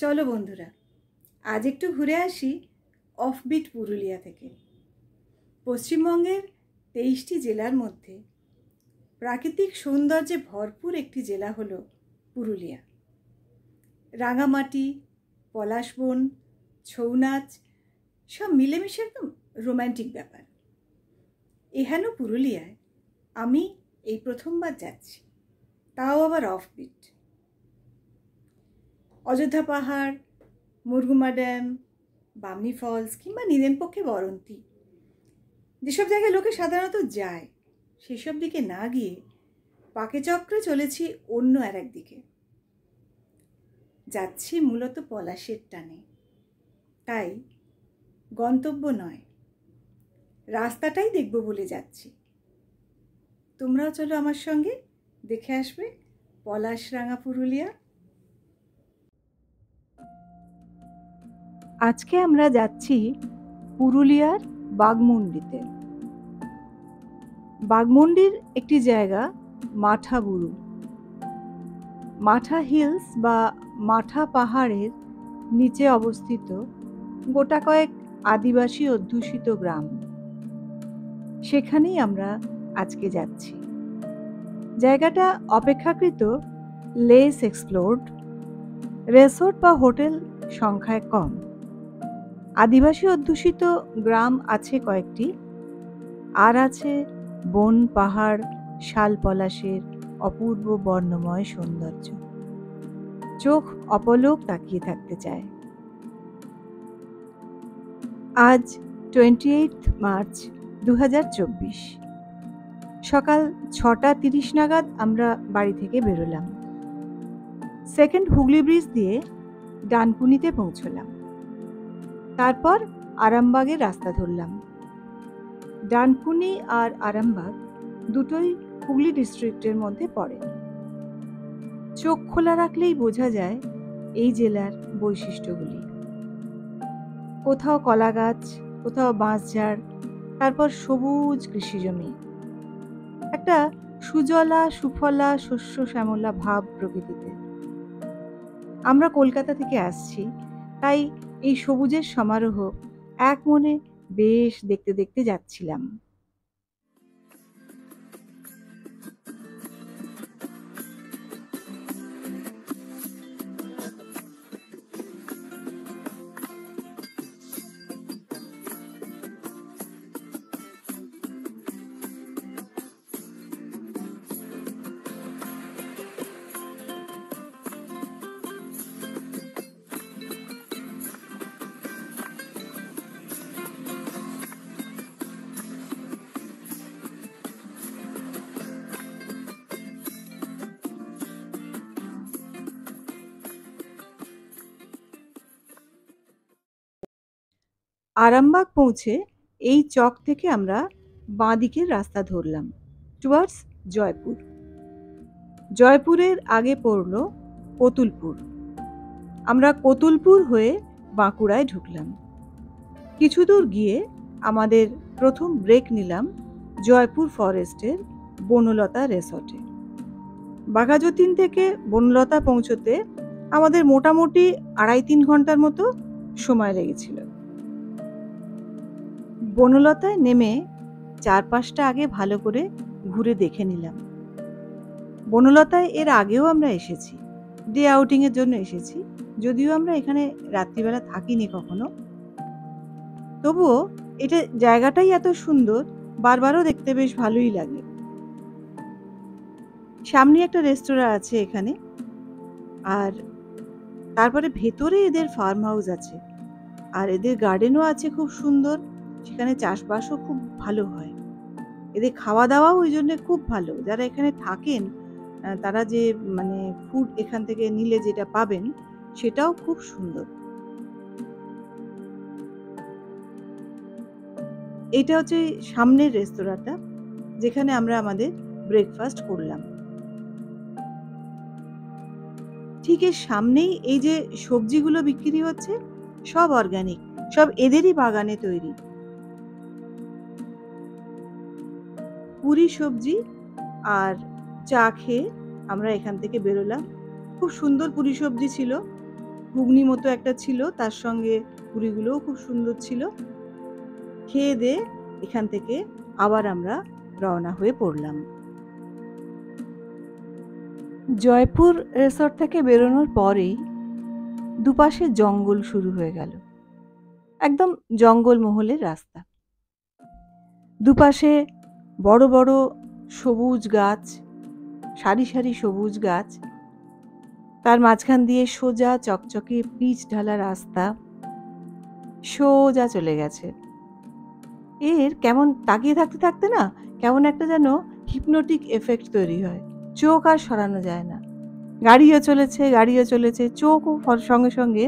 চলো বন্ধুরা, আজ একটু ঘুরে আসি অফবিট পুরুলিয়া থেকে। পশ্চিমবঙ্গের 23টি জেলার মধ্যে প্রাকৃতিক সৌন্দর্যে ভরপুর একটি জেলা হলো পুরুলিয়া। রাঙামাটি, পলাশবন, ছৌ নাচ সব মিলেমিশে একদম রোম্যান্টিক ব্যাপার। এহেন পুরুলিয়ায় আমি এই প্রথমবার যাচ্ছি, তাও আবার অফবিট। অযোধ্যা পাহাড়, মুরগুমা ড্যাম, বামনি ফলস কিংবা নিদেনপক্ষে বরন্তী, যেসব জায়গায় লোকে সাধারণত যায়, সেসব দিকে না গিয়ে পাকে চক্রে চলেছি অন্য আর একদিকে। যাচ্ছি মূলত পলাশের টানে, তাই গন্তব্য নয়, রাস্তাটাই দেখব বলে যাচ্ছি। তোমরাও চলো আমার সঙ্গে, দেখে আসবে পলাশরাঙা পুরুলিয়া। আজকে আমরা যাচ্ছি পুরুলিয়ার বাঘমুন্ডিতে। বাঘমুন্ডির একটি জায়গা মাঠাবুরু। মাঠা হিলস বা মাঠা পাহাড়ের নিচে অবস্থিত গোটা কয়েক আদিবাসী অধ্যুষিত গ্রাম। সেখানেই আমরা আজকে যাচ্ছি। জায়গাটা অপেক্ষাকৃত লেস এক্সপ্লোরড, রেসর্ট বা হোটেল সংখ্যায় কম। আদিবাসী অধ্যুষিত গ্রাম আছে কয়েকটি, আর আছে বন, পাহাড়, শাল পলাশের অপূর্ব বর্ণময় সৌন্দর্য। চোখ অপলক তাকিয়ে থাকতে চায়। আজ 28 মার্চ 2024, সকাল 6:30 নাগাদ আমরা বাড়ি থেকে বেরোলাম। সেকেন্ড হুগলি ব্রিজ দিয়ে ডানকুনিতে পৌঁছলাম। তারপর আরামবাগের রাস্তা ধরলাম। ডানকুনি আর আরামবাগ দুটোই হুগলি ডিস্ট্রিক্টের মধ্যে পড়ে। চোখ খোলা রাখলেই বোঝা যায় এই জেলার বৈশিষ্ট্যগুলি। কোথাও কলা গাছ, কোথাও বাঁশঝাড়, তারপর সবুজ কৃষিজমি, একটা সুজলা সুফলা শস্য শ্যামলা ভাব প্রকৃতিতে। আমরা কলকাতা থেকে আসছি, তাই এই সবুজের সমারোহ এক মনে বেশ দেখতে দেখতে যাচ্ছিলাম। আরামবাগ পৌঁছে এই চক থেকে আমরা বাঁ দিকের রাস্তা ধরলাম টুয়ার্ডস জয়পুর। জয়পুরের আগে পড়ল কতুলপুর। আমরা কতুলপুর হয়ে বাঁকুড়ায় ঢুকলাম। কিছু দূর গিয়ে আমাদের প্রথম ব্রেক নিলাম জয়পুর ফরেস্টের বনলতা রেসর্টে। বাঘাযতীন থেকে বনলতা পৌঁছতে আমাদের মোটামুটি 2.5-3 ঘন্টার মতো সময় লেগেছিল। বনলতায় নেমে চারপাশটা আগে ভালো করে ঘুরে দেখে নিলাম। বনলতায় এর আগেও আমরা এসেছি, ডে আউটিংয়ের জন্য এসেছি, যদিও আমরা এখানে রাত্রিবেলা থাকিনি কখনো। তবুও এটা জায়গাটাই এত সুন্দর, বারবারও দেখতে বেশ ভালোই লাগে। সামনে একটা রেস্তোরাঁ আছে এখানে, আর তারপরে ভেতরে এদের ফার্ম হাউস আছে, আর এদের গার্ডেনও আছে খুব সুন্দর। সেখানে চাষবাসও খুব ভালো হয়। এদের খাওয়া দাওয়াও ওই জন্য খুব ভালো। যারা এখানে থাকেন তারা যে ফুড এখান থেকে নিলে যেটা পাবেন সেটাও খুব সুন্দর। এটা হচ্ছে সামনের রেস্তোরাঁটা, যেখানে আমরা আমাদের ব্রেকফাস্ট করলাম। ঠিক এর সামনেই এই যে সবজিগুলো বিক্রি হচ্ছে, সব অর্গানিক, সব এদেরই বাগানে তৈরি। পুরি সবজি আর চা খেয়ে আমরা এখান থেকে বেরোলাম। খুব সুন্দর পুরি সবজি ছিল, ঘুগনি মতো একটা ছিল, তার সঙ্গে পুরিগুলোও খুব সুন্দর ছিল। খেয়ে দিয়ে এখান থেকে আবার আমরা রওনা হয়ে পড়লাম। জয়পুর রিসর্ট থেকে বেরোনোর পরেই দুপাশে জঙ্গল শুরু হয়ে গেল, একদম জঙ্গলমহলের রাস্তা। দুপাশে বড় বড় সবুজ গাছ, সারি সারি সবুজ গাছ, তার মাঝখান দিয়ে সোজা চকচকে পিচ ঢালা রাস্তা সোজা চলে গেছে। এর কেমন তাকিয়ে থাকতে থাকতে না কেমন একটা যেন হিপনোটিক এফেক্ট তৈরি হয়, চোখ আর সরানো যায় না। গাড়িও চলেছে, চোখও সঙ্গে সঙ্গে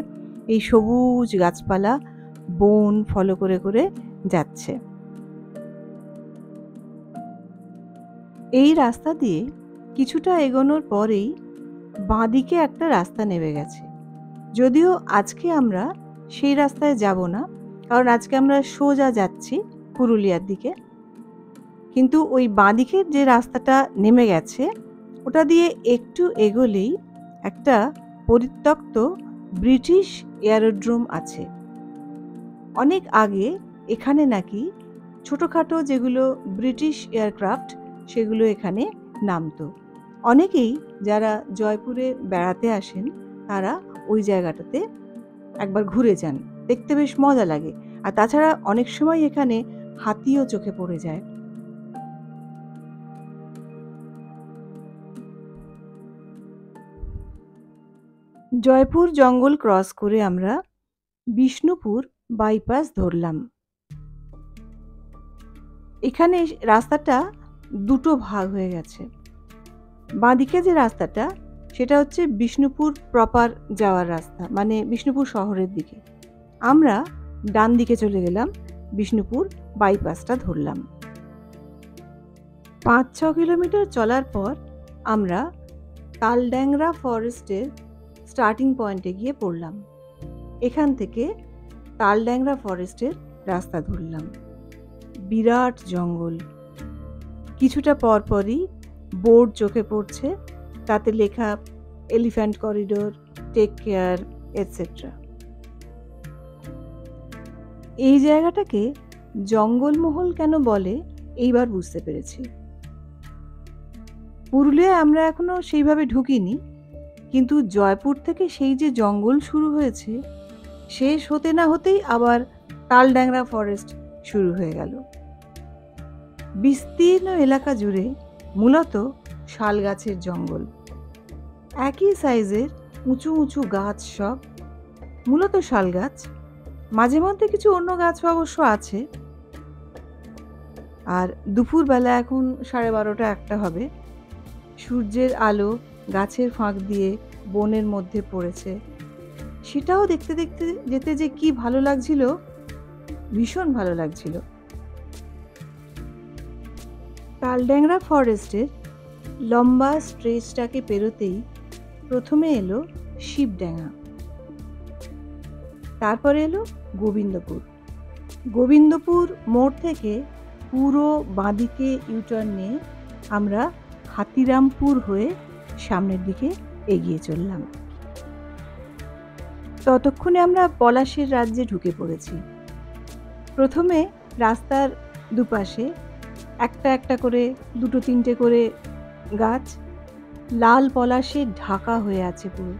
এই সবুজ গাছপালা, বন ফলো করে করে যাচ্ছে। এই রাস্তা দিয়ে কিছুটা এগোনোর পরেই বাঁদিকে একটা রাস্তা নেমে গেছে। যদিও আজকে আমরা সেই রাস্তায় যাব না, কারণ আজকে আমরা সোজা যাচ্ছি পুরুলিয়ার দিকে। কিন্তু ওই বাঁদিকের যে রাস্তাটা নেমে গেছে ওটা দিয়ে একটু এগোলেই একটা পরিত্যক্ত ব্রিটিশ এয়ারোড্রোম আছে। অনেক আগে এখানে নাকি ছোটোখাটো যেগুলো ব্রিটিশ এয়ারক্রাফট সেগুলো এখানে নামতো। অনেকেই যারা জয়পুরে বেড়াতে আসেন তারা ওই জায়গাটাতে একবার ঘুরে যান, দেখতে বেশ মজা লাগে। আর তাছাড়া অনেক সময় এখানে হাতিও চোখে পড়ে যায়। জয়পুর জঙ্গল ক্রস করে আমরা বিষ্ণুপুর বাইপাস ধরলাম। এখানে রাস্তাটা দুটো ভাগ হয়ে গেছে। বাঁদিকে যে রাস্তাটা সেটা হচ্ছে বিষ্ণুপুর প্রপার যাওয়ার রাস্তা, মানে বিষ্ণুপুর শহরের দিকে। আমরা ডান দিকে চলে গেলাম, বিষ্ণুপুর বাইপাসটা ধরলাম। 5-6 কিলোমিটার চলার পর আমরা তালড্যাংরা ফরেস্টের স্টার্টিং পয়েন্টে গিয়ে পড়লাম। এখান থেকে তালড্যাংরা ফরেস্টের রাস্তা ধরলাম। বিরাট জঙ্গল, কিছুটা পরপরই বোর্ড চোখে পড়ছে, তাতে লেখা elephant corridor, take care, etcetera. এই জায়গাটাকে জঙ্গলমহল কেন বলে এইবার বুঝতে পেরেছি। পুরুলিয়ায় আমরা এখনো সেইভাবে ঢুকিনি, কিন্তু জয়পুর থেকে সেই যে জঙ্গল শুরু হয়েছে শেষ হতে না হতেই আবার তালড্যাংরা ফরেস্ট শুরু হয়ে গেল। বিস্তীর্ণ এলাকা জুড়ে মূলত শাল গাছের জঙ্গল, একই সাইজের উঁচু উঁচু গাছ সব, মূলত শাল গাছ। মাঝে মধ্যে কিছু অন্য গাছ অবশ্য আছে। আর দুপুরবেলা এখন 12:30-1টা হবে, সূর্যের আলো গাছের ফাঁক দিয়ে বনের মধ্যে পড়েছে, সেটাও দেখতে দেখতে যেতে যে কি ভালো লাগছিল, ভীষণ ভালো লাগছিল। তালড্যাংরা ফরেস্টের লম্বা স্ট্রেচটাকে পেরোতেই প্রথমে এলো শিবডাঙ্গা, তারপরে এলো গোবিন্দপুর। গোবিন্দপুর মোড় থেকে পুরো বাঁদিকে ইউটার্ন নিয়ে আমরা হাতিরামপুর হয়ে সামনের দিকে এগিয়ে চললাম। ততক্ষণে আমরা পলাশের রাজ্যে ঢুকে পড়েছি। প্রথমে রাস্তার দুপাশে একটা একটা করে 2-3টে করে গাছ লাল পলাশে ঢাকা হয়ে আছে পুরো।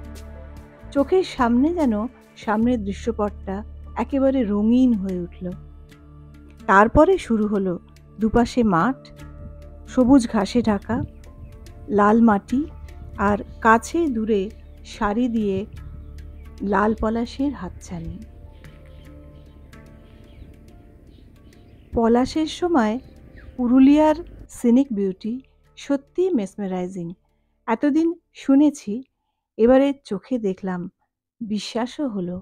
চোখের সামনে যেন সামনের দৃশ্যপটটা একেবারে রঙিন হয়ে উঠল। তারপরে শুরু হলো দুপাশে মাঠ, সবুজ ঘাসে ঢাকা, লাল মাটি, আর কাছে দূরে সারি দিয়ে লাল পলাশের হাতছানি। পলাশের সময় পুরুলিয়ার সিনিক বিউটি সত্যি মেসমেরাইজিং। এতদিন শুনেছি, এবারে চোখে দেখলাম, বিশ্বাসও হলো।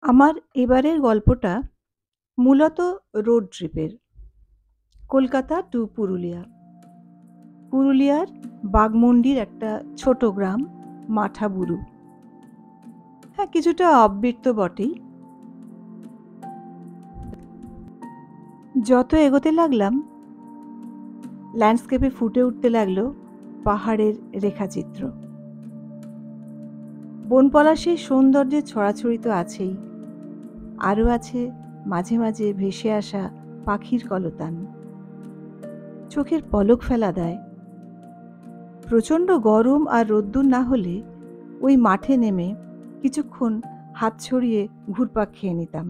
আমার এবারের গল্পটা মূলত রোড ট্রিপের, কলকাতা টু পুরুলিয়া। পুরুলিয়ার বাগমুন্ডির একটা ছোট গ্রাম মাঠাবুরু। হ্যাঁ, কিছুটা অফবিট তো বটেই। যত এগোতে লাগলাম ল্যান্ডস্কেপে ফুটে উঠতে লাগলো পাহাড়ের রেখাচিত্র। বনপলাশের সৌন্দর্যের ছড়াছড়ি তো আছেই, আরও আছে মাঝে মাঝে ভেসে আসা পাখির কলতান, চোখের পলক ফেলা দেয়। প্রচণ্ড গরম আর রোদ্দুর না হলে ওই মাঠে নেমে কিছুক্ষণ হাত ছড়িয়ে ঘুরপাক খেয়ে নিতাম।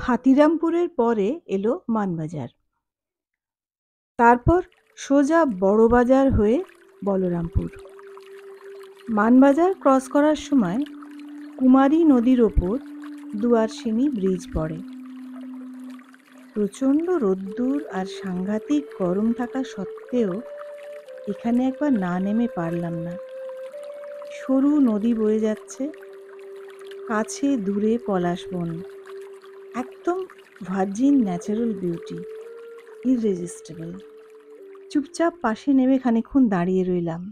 হাতিরামপুরের পরে এলো মানবাজার, তারপর সোজা বড়বাজার হয়ে বলরামপুর। মানবাজার ক্রস করার সময় কুমারী নদীর ওপর দুয়ারসিনী ব্রিজ পড়ে। প্রচণ্ড রোদ্দুর আর সাংঘাতিক গরম থাকা সত্ত্বেও এখানে একবার না নেমে পারলাম না। সরু নদী বয়ে যাচ্ছে, কাছে দূরে পলাশ বন, একদম ভার্জিন ন্যাচারাল বিউটি, ইররেজিস্টিবল। চুপচাপ পাশে নেমে খানিকক্ষণ দাঁড়িয়ে রইলাম।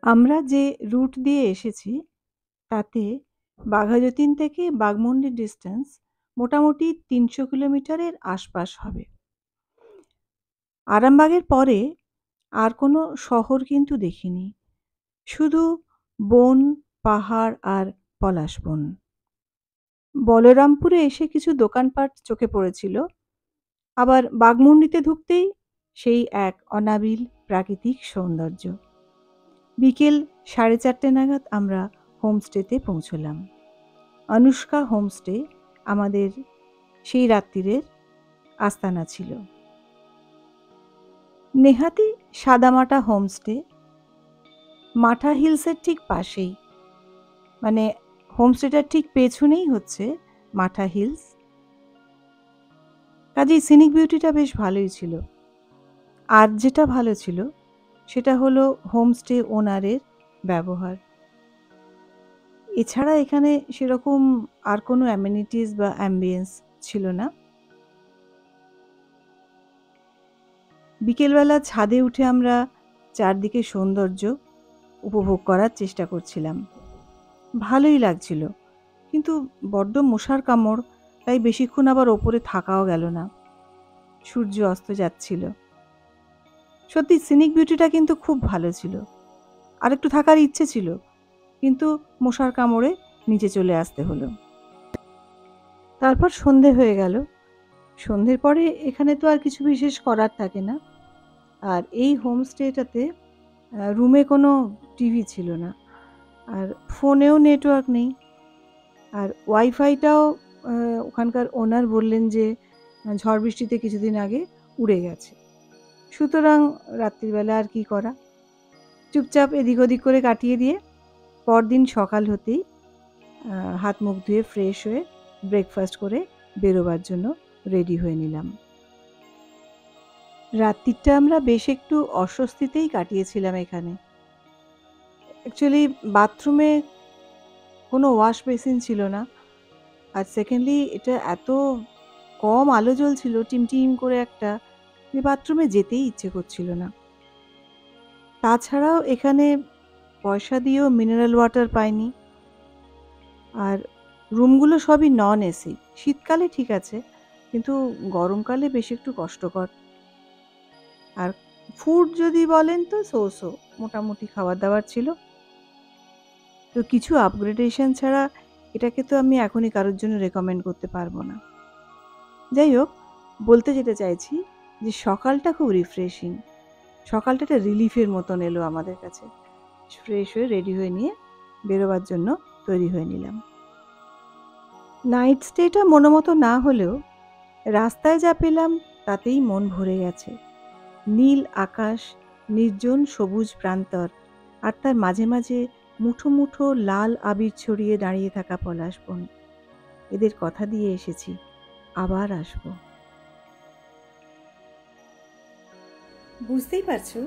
আমরা যে রুট দিয়ে এসেছি তাতে বাঘাযতীন থেকে বাঘমুন্ডির ডিস্টেন্স মোটামুটি ৩০০ কিলোমিটারের আশপাশ হবে। আরামবাগের পরে আর কোনো শহর কিন্তু দেখিনি, শুধু বন, পাহাড় আর পলাশ বন। বলরামপুরে এসে কিছু দোকানপাট চোখে পড়েছিল, আবার বাঘমুন্ডিতে ঢুকতেই সেই এক অনাবিল প্রাকৃতিক সৌন্দর্য। বিকেল 4:30 নাগাদ আমরা হোমস্টেতে পৌঁছলাম। অনুষ্কা হোমস্টে আমাদের সেই রাত্রিরের আস্তানা ছিল। নেহাতি সাদামাটা হোমস্টে, মাঠা হিলসের ঠিক পাশেই, মানে হোমস্টেটার ঠিক পেছনেই হচ্ছে মাঠা হিলস। কাজেই সিনিক বিউটিটা বেশ ভালোই ছিল। আর যেটা ভালো ছিল সেটা হলো হোমস্টে ওনারের ব্যবহার। এছাড়া এখানে সেরকম আর কোনো অ্যামেনিটিস বা অ্যাম্বিয়েন্স ছিল না। বিকেলবেলা ছাদে উঠে আমরা চারদিকে সৌন্দর্য উপভোগ করার চেষ্টা করছিলাম। ভালোই লাগছিল, কিন্তু বড্ড মশার কামড়, তাই বেশিক্ষণ আবার ওপরে থাকাও গেল না। সূর্য অস্ত যাচ্ছিল। সত্যি সিনিক বিউটিটা কিন্তু খুব ভালো ছিল, আর একটু থাকার ইচ্ছে ছিল, কিন্তু মশার কামড়ে নিচে চলে আসতে হলো। তারপর সন্ধে হয়ে গেল। সন্ধ্যের পরে এখানে তো আর কিছু বিশেষ করার থাকে না। আর এই হোমস্টেটাতে রুমে কোনো টিভি ছিল না, আর ফোনেও নেটওয়ার্ক নেই, আর ওয়াইফাইটাও ওখানকার ওনার বললেন যে ঝড় বৃষ্টিতে কিছুদিন আগে উড়ে গেছে। সুতরাং রাত্রিবেলা আর কি করা, চুপচাপ এদিক ওদিক করে কাটিয়ে দিয়ে পরদিন সকাল হতেই হাত মুখ ধুয়ে ফ্রেশ হয়ে ব্রেকফাস্ট করে বেরোবার জন্য রেডি হয়ে নিলাম। রাত্রিটা আমরা বেশ একটু অস্বস্তিতেই কাটিয়েছিলাম এখানে। অ্যাকচুয়ালি বাথরুমে কোনো ওয়াশ বেসিন ছিল না, আর সেকেন্ডলি এটা এত কম আলো জ্বলছিল টিমটিম করে একটা, যে বাথরুমে যেতেই ইচ্ছে করছিল না। তাছাড়াও এখানে পয়সা দিয়েও মিনারেল ওয়াটার পাইনি, আর রুমগুলো সবই নন এসি। শীতকালে ঠিক আছে, কিন্তু গরমকালে বেশ একটু কষ্টকর। আর ফুড যদি বলেন তো সো মোটামুটি খাবার দাবার ছিল। তো কিছু আপগ্রেডেশন ছাড়া এটাকে তো আমি এখনই কারোর জন্য রেকমেন্ড করতে পারবো না। যাই হোক, বলতে যেতে চাইছি, যে সকালটা খুব রিফ্রেশিং, সকালটা একটা রিলিফের মতন এলো আমাদের কাছে। ফ্রেশ হয়ে রেডি হয়ে নিয়ে বেরোবার জন্য তৈরি হয়ে নিলাম। নাইট স্টেটা মনোমতো না হলেও রাস্তায় যা পেলাম তাতেই মন ভরে গেছে। নীল আকাশ, নির্জন সবুজ প্রান্তর, আর তার মাঝে মাঝে মুঠো মুঠো লাল আবির ছড়িয়ে দাঁড়িয়ে থাকা পলাশ বন। এদের কথা দিয়ে এসেছি, আবার আসবো। বুঝতেই পারছো,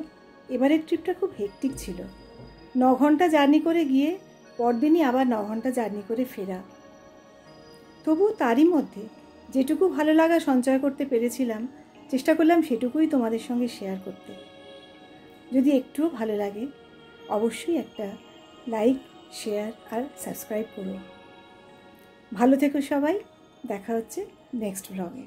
এবারের ট্রিপটা খুব হেক্টিক ছিল। 9 ঘন্টা জার্নি করে গিয়ে পরদিনই আবার 9 ঘন্টা জার্নি করে ফেরা। তবু তারই মধ্যে যেটুকু ভালো লাগা সঞ্চয় করতে পেরেছিলাম, চেষ্টা করলাম সেটুকুই তোমাদের সঙ্গে শেয়ার করতে। যদি একটুও ভালো লাগে অবশ্যই একটা লাইক, শেয়ার আর সাবস্ক্রাইব করো। ভালো থেকো সবাই, দেখা হচ্ছে নেক্সট ব্লগে।